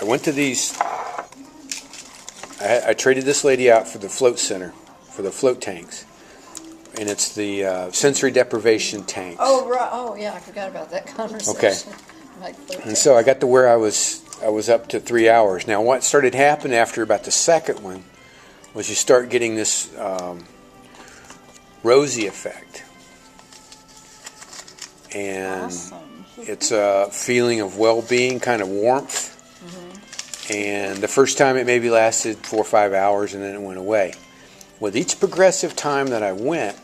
I went to these. I traded this lady out for the float center, for the float tanks, and it's the sensory deprivation tanks. Oh, right. Oh, yeah. I forgot about that conversation. Okay. Like float And tanks. so I got to where I was up to 3 hours. Now, what started happening after about the second one was you start getting this rosy effect, and Awesome. it's a feeling of well-being, kind of warmth. And the first time it maybe lasted 4 or 5 hours, and then it went away. With each progressive time that I went,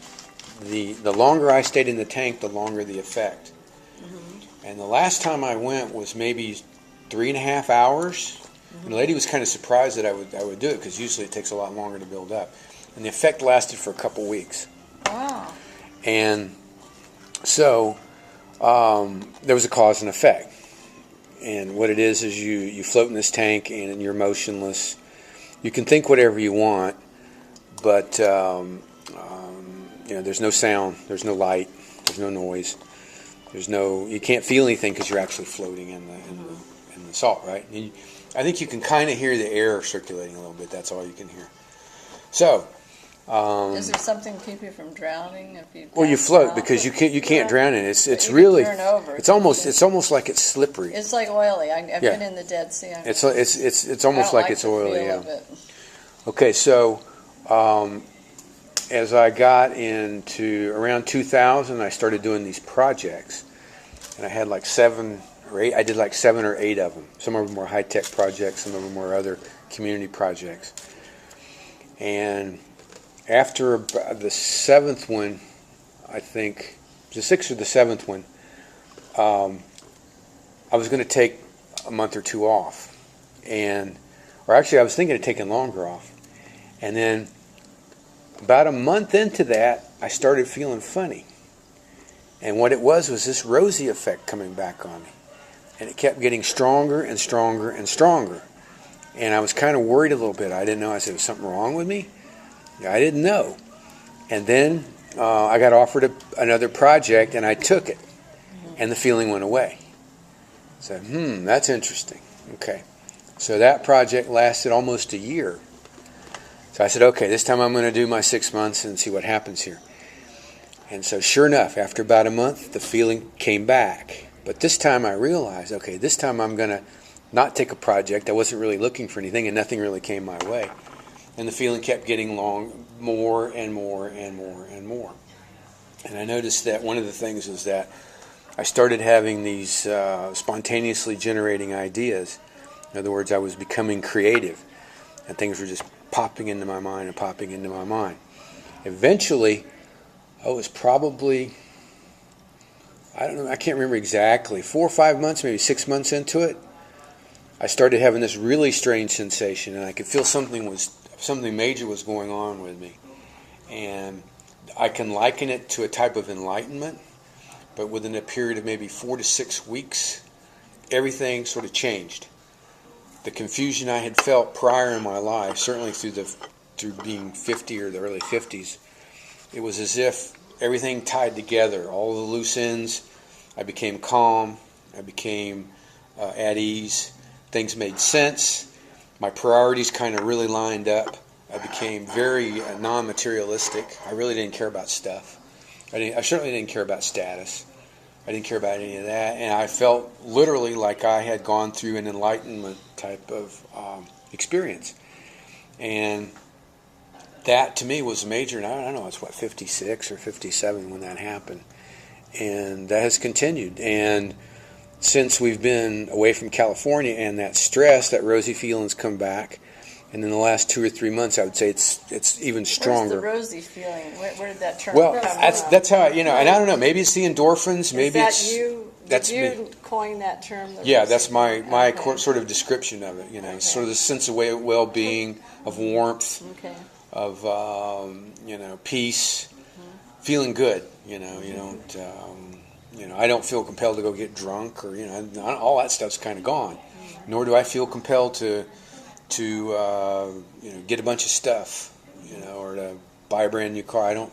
the longer I stayed in the tank, the longer the effect. And the last time I went was maybe 3.5 hours. And the lady was kind of surprised that I would do it, because usually it takes a lot longer to build up. And the effect lasted for a couple weeks. Wow. And so there was a cause and effect. And what it is you float in this tank and you're motionless. You can think whatever you want, but there's no sound, there's no light, there's no noise, you can't feel anything because you're actually floating in the salt, right? And I think you can kind of hear the air circulating a little bit. That's all you can hear. So. Is there something to keep you from drowning? Well, you float because you can't drown in it. It's you really can turn over. it's almost like it's slippery. It's like oily. I've been in the Dead Sea. It's almost like it's oily. Yeah. It. Okay, so as I got into around 2000, I started doing these projects, and I had like 7 or 8. I did like 7 or 8 of them. Some of them were high-tech projects. Some of them were other community projects, and after the 7th one, I think, the 6th or the 7th one, I was going to take a month or 2 off. Or actually, I was thinking of taking longer off. And then about a month into that, I started feeling funny. And what it was this rosy effect coming back on me. And it kept getting stronger and stronger and stronger. And I was kind of worried a little bit. I didn't know. I said, was something wrong with me? I didn't know. And then I got offered another project, and I took it. And the feeling went away. I said, that's interesting. Okay. So that project lasted almost a year. So I said, okay, this time I'm going to do my 6 months and see what happens here. And so sure enough, after about a month, the feeling came back. But this time I realized, okay, this time I'm going to not take a project. I wasn't really looking for anything, and nothing really came my way. And the feeling kept getting more and more and more and more. And I noticed that one of the things was that I started having these spontaneously generating ideas. In other words, I was becoming creative, and things were just popping into my mind and popping into my mind. Eventually, I was probably, I don't know, I can't remember exactly, 4 or 5 months, maybe 6 months into it, I started having this really strange sensation, and I could feel something major was going on with me. And I can liken it to a type of enlightenment, but within a period of maybe 4 to 6 weeks, everything sort of changed. The confusion I had felt prior in my life, certainly through being 50 or the early 50s, it was as if everything tied together, all the loose ends. I became calm, I became at ease, things made sense. My priorities kind of really lined up. I became very non-materialistic. I really didn't care about stuff. I certainly didn't care about status. I didn't care about any of that. And I felt literally like I had gone through an enlightenment type of experience. And that to me was major. And I don't know, it's 56 or 57 when that happened. And that has continued. And since we've been away from California and that stress, that rosy feelings come back, and in the last 2 or 3 months, I would say it's even stronger. Where's the rosy feeling? Where did that term come from? That's how and I don't know. Maybe it's the endorphins. Maybe Is that you? That's Did me. you coin that term? Yeah, that's my sort of description of it. Okay. Sort of the sense of well-being, of warmth, of peace, feeling good. You don't. I don't feel compelled to go get drunk, or all that stuff's kind of gone. Nor do I feel compelled to get a bunch of stuff, or to buy a brand new car. I don't.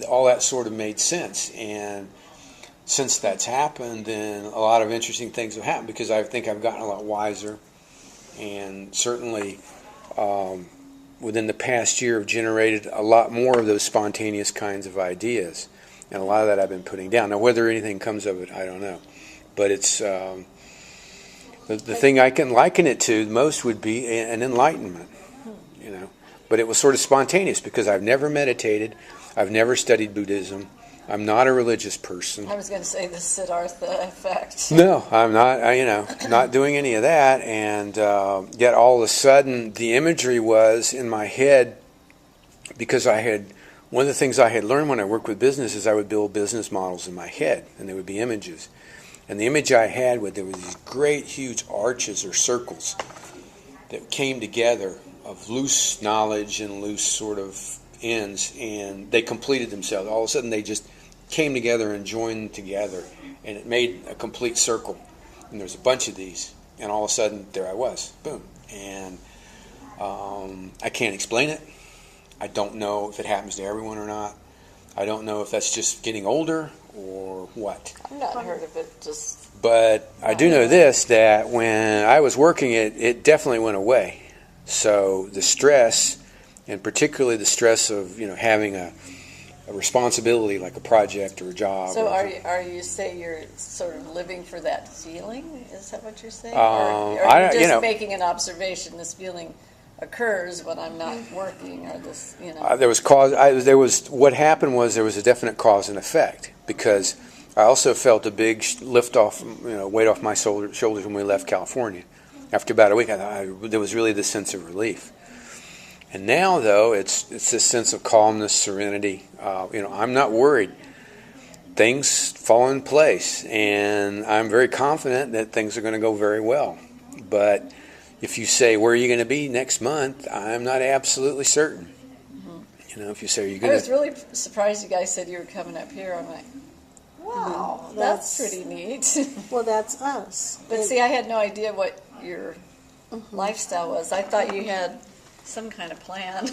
All that sort of made sense, and since that's happened, then a lot of interesting things have happened because I think I've gotten a lot wiser. and certainly within the past year have generated a lot more of those spontaneous kinds of ideas. And a lot of that I've been putting down. Now, whether anything comes of it, I don't know. But it's the thing I can liken it to most would be an enlightenment, you know. But it was sort of spontaneous because I've never meditated, I've never studied Buddhism, I'm not a religious person. I was going to say the Siddhartha effect. No, I'm not. Not doing any of that. And yet, all of a sudden, the imagery was in my head because one of the things I had learned when I worked with business is I would build business models in my head, and they would be images. And the image I had there were these great, huge arches or circles that came together of loose knowledge and loose sort of ends, and they completed themselves. All of a sudden, they just came together and joined together, and it made a complete circle. And there's a bunch of these, and all of a sudden, there I was, boom. And I can't explain it. I don't know if it happens to everyone or not. I don't know if that's just getting older or what. I've not heard of it. But I do know this, that when I was working it definitely went away. So the stress, and particularly the stress of having a responsibility like a project or a job. So are you say you're sort of living for that feeling? Is that what you're saying? Or are you just making an observation? This feeling occurs when I'm not working, or this, there was what happened was there was a definite cause and effect, because I also felt a big lift off, weight off my shoulders when we left California. After about a week, I thought there was really this sense of relief. And now, though, it's this sense of calmness, serenity. I'm not worried. Things fall in place, and I'm very confident that things are going to go very well. But if you say, where are you going to be next month, I'm not absolutely certain. Mm-hmm. If you say, are you going to... I was really surprised you guys said you were coming up here. I'm like, wow, that's pretty neat. Well, that's us. But see, I had no idea what your lifestyle was. I thought you had some kind of plan.